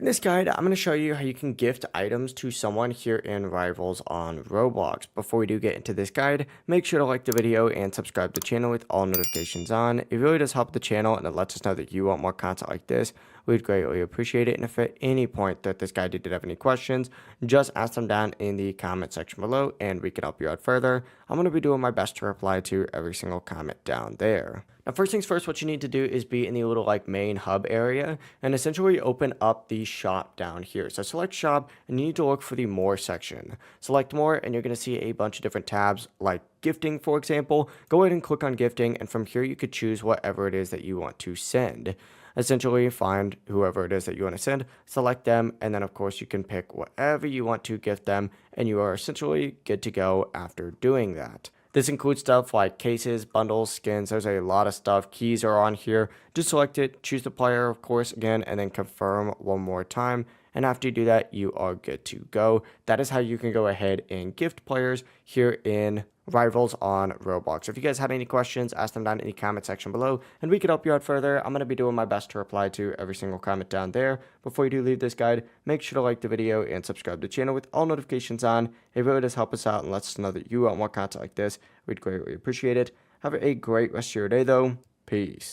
In this guide, I'm going to show you how you can gift items to someone here in Rivals on Roblox. Before we do get into this guide, make sure to like the video and subscribe to the channel with all notifications on. It really does help the channel and it lets us know that you want more content like this. We'd greatly appreciate it. And if at any point that this guide did have any questions, just ask them down in the comment section below and we can help you out further. I'm going to be doing my best to reply to every single comment down there. Now, first things first, what you need to do is be in the little main hub area and essentially open up the shop down here. So select shop and you need to look for the more section. Select more and you're going to see a bunch of different tabs like gifting, for example. Go ahead and click on gifting, and from here you could choose whatever it is that you want to send. Essentially find whoever it is that you want to send, select them, and then of course you can pick whatever you want to gift them, and you are essentially good to go after doing that. This includes stuff like cases, bundles, skins. There's a lot of stuff. Keys are on here. Just select it, choose the player, of course, again, and then confirm one more time. And after you do that, you are good to go. That is how you can go ahead and gift players here in Rivals on Roblox. If you guys had any questions, ask them down in the comment section below, and we can help you out further. I'm going to be doing my best to reply to every single comment down there. Before you do leave this guide, make sure to like the video and subscribe to the channel with all notifications on. It really does help us out and lets us know that you want more content like this. We'd greatly appreciate it. Have a great rest of your day, though. Peace.